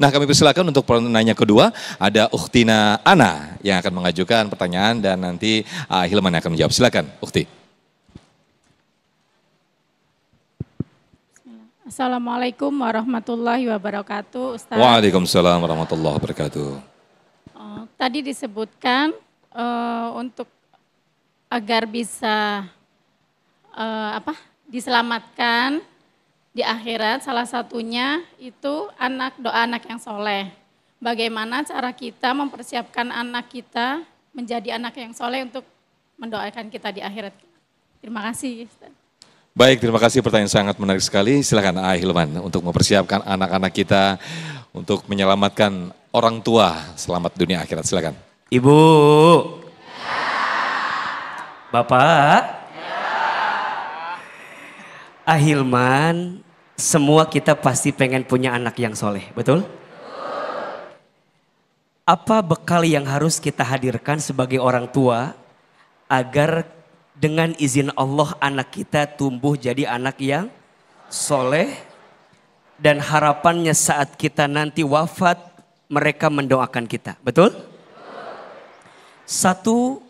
Nah, kami persilakan untuk penanya kedua, ada Ukhtina Ana yang akan mengajukan pertanyaan dan nanti Hilman yang akan menjawab. Silakan, Ukhti. Assalamualaikum warahmatullahi wabarakatuh, Ustaz. Waalaikumsalam warahmatullahi wabarakatuh. Tadi disebutkan untuk agar bisa diselamatkan di akhirat, salah satunya itu doa anak yang soleh. Bagaimana cara kita mempersiapkan anak kita menjadi anak yang soleh untuk mendoakan kita di akhirat. Terima kasih, Ustaz. Baik, terima kasih, pertanyaan sangat menarik sekali. Silakan Hilman untuk mempersiapkan anak-anak kita untuk menyelamatkan orang tua selamat dunia akhirat. Silakan. Ibu. Bapak. Hilman, semua kita pasti pengen punya anak yang soleh, betul? Apa bekal yang harus kita hadirkan sebagai orang tua agar dengan izin Allah anak kita tumbuh jadi anak yang soleh dan harapannya saat kita nanti wafat mereka mendoakan kita, betul? Satu,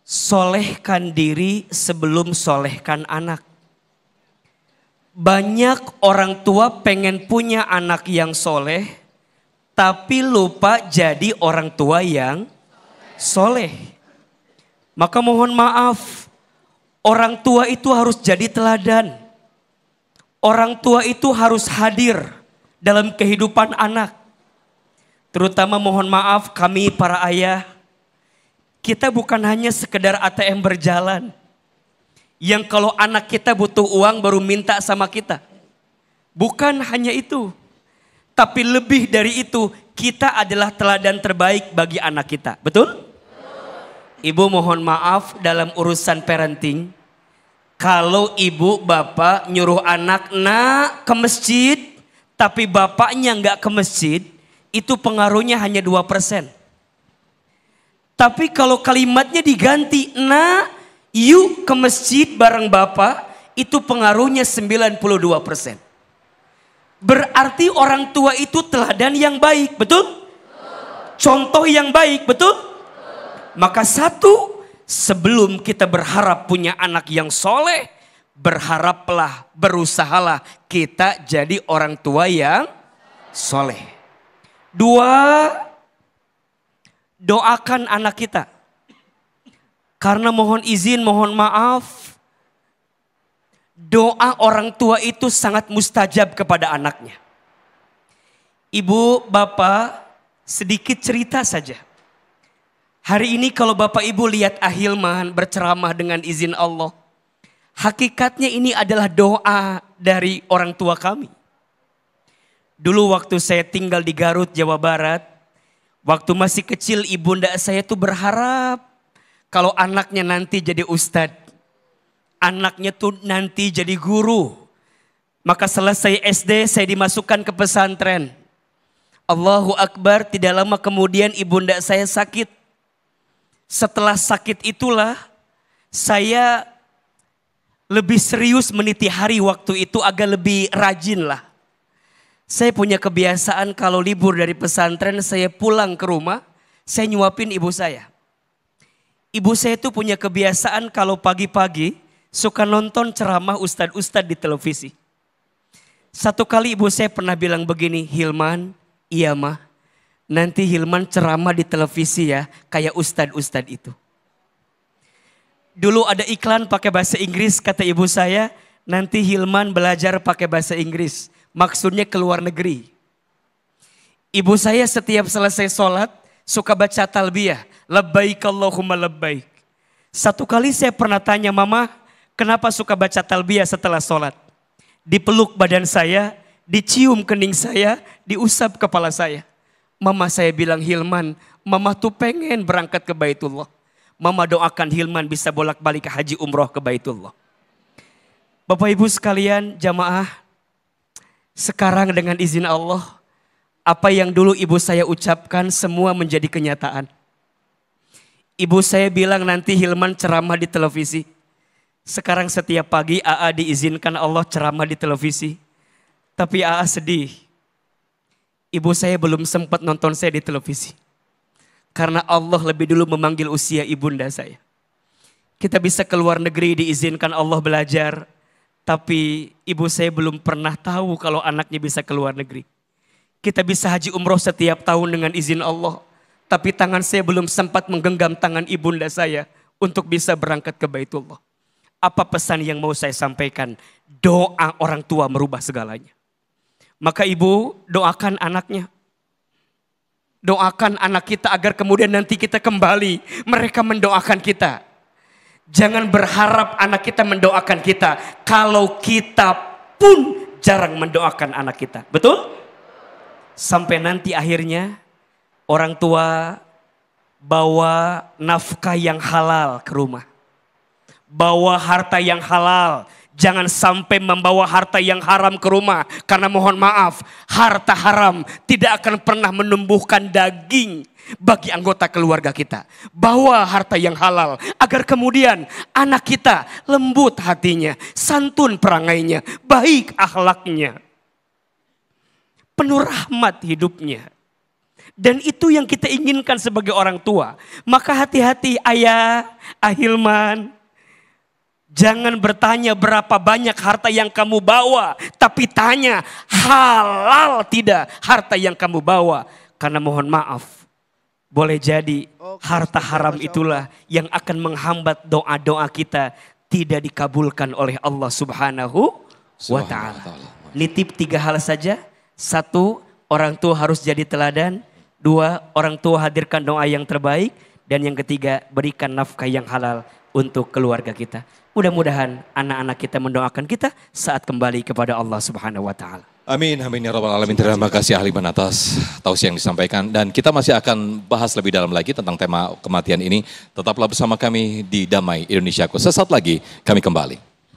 solehkan diri sebelum solehkan anak. Banyak orang tua pengen punya anak yang soleh tapi lupa jadi orang tua yang soleh. Maka mohon maaf, orang tua itu harus jadi teladan. Orang tua itu harus hadir dalam kehidupan anak. Terutama mohon maaf kami para ayah, kita bukan hanya sekedar ATM berjalan. Yang kalau anak kita butuh uang baru minta sama kita. Bukan hanya itu. Tapi lebih dari itu, kita adalah teladan terbaik bagi anak kita. Betul? Ibu mohon maaf dalam urusan parenting. Kalau ibu bapak nyuruh anak ke masjid. Tapi bapaknya nggak ke masjid. Itu pengaruhnya hanya 2%. Tapi kalau kalimatnya diganti. Yuk ke masjid bareng bapak. Itu pengaruhnya 92%. Berarti orang tua itu teladan yang baik. Betul? Contoh yang baik. Betul? Maka satu, sebelum kita berharap punya anak yang soleh, berharaplah, berusahalah kita jadi orang tua yang soleh. Dua, doakan anak kita. Karena mohon izin, mohon maaf, doa orang tua itu sangat mustajab kepada anaknya. Ibu, bapak, sedikit cerita saja. Hari ini kalau Bapak Ibu lihat Hilman berceramah dengan izin Allah. Hakikatnya ini adalah doa dari orang tua kami. Dulu waktu saya tinggal di Garut, Jawa Barat. Waktu masih kecil ibunda saya tuh berharap. Kalau anaknya nanti jadi ustadz. Anaknya tuh nanti jadi guru. Maka selesai SD saya dimasukkan ke pesantren. Allahu Akbar, tidak lama kemudian ibunda saya sakit. Setelah sakit itulah saya lebih serius meniti hari waktu itu, agak lebih rajin lah. Saya punya kebiasaan kalau libur dari pesantren saya pulang ke rumah, saya nyuapin ibu saya. Ibu saya itu punya kebiasaan kalau pagi-pagi suka nonton ceramah ustadz-ustadz di televisi. Satu kali ibu saya pernah bilang begini, Hilman, iya mah. Nanti Hilman ceramah di televisi ya, kayak ustadz-ustadz itu. Dulu ada iklan pakai bahasa Inggris, kata ibu saya, nanti Hilman belajar pakai bahasa Inggris. Maksudnya ke luar negeri. Ibu saya setiap selesai sholat, suka baca talbiyah. Labbaik Allahumma labbaik. Satu kali saya pernah tanya, Mama, kenapa suka baca talbiyah setelah sholat? Dipeluk badan saya, dicium kening saya, diusap kepala saya. Mama saya bilang, Hilman, Mama tuh pengen berangkat ke Baitullah. Mama doakan Hilman bisa bolak-balik ke haji umroh ke Baitullah. Bapak Ibu sekalian, jamaah, sekarang dengan izin Allah, apa yang dulu ibu saya ucapkan semua menjadi kenyataan. Ibu saya bilang nanti Hilman ceramah di televisi. Sekarang setiap pagi AA diizinkan Allah ceramah di televisi. Tapi AA sedih. ibu saya belum sempat nonton saya di televisi. Karena Allah lebih dulu memanggil usia ibunda saya. Kita bisa keluar negeri diizinkan Allah belajar. Tapi ibu saya belum pernah tahu kalau anaknya bisa keluar negeri. Kita bisa haji umroh setiap tahun dengan izin Allah. Tapi tangan saya belum sempat menggenggam tangan ibunda saya untuk bisa berangkat ke Baitullah. Apa pesan yang mau saya sampaikan? Doa orang tua merubah segalanya. Maka ibu doakan anaknya. Doakan anak kita agar kemudian nanti kita kembali. Mereka mendoakan kita. Jangan berharap anak kita mendoakan kita. Kalau kita pun jarang mendoakan anak kita. Betul? Sampai nanti akhirnya orang tua bawa nafkah yang halal ke rumah. Bawa harta yang halal. Jangan sampai membawa harta yang haram ke rumah. Karena mohon maaf, harta haram tidak akan pernah menumbuhkan daging bagi anggota keluarga kita. Bawa harta yang halal agar kemudian anak kita lembut hatinya, santun perangainya, baik akhlaknya, penuh rahmat hidupnya. Dan itu yang kita inginkan sebagai orang tua. Maka hati-hati ayah, Ahilman. Jangan bertanya berapa banyak harta yang kamu bawa. Tapi tanya halal tidak harta yang kamu bawa. Karena mohon maaf. Boleh jadi harta haram itulah yang akan menghambat doa-doa kita. Tidak dikabulkan oleh Allah subhanahu wa ta'ala. Nitip 3 hal saja. 1, orang tua harus jadi teladan. 2, orang tua hadirkan doa yang terbaik. Dan yang ketiga, berikan nafkah yang halal untuk keluarga kita. Mudah-mudahan anak-anak kita mendoakan kita saat kembali kepada Allah Subhanahu wa taala. Amin, amin ya rabbal alamin. Terima kasih Ahilman atas tausiah yang disampaikan. Dan kita masih akan bahas lebih dalam lagi tentang tema kematian ini. Tetaplah bersama kami di Damai Indonesiaku. Sesaat lagi kami kembali.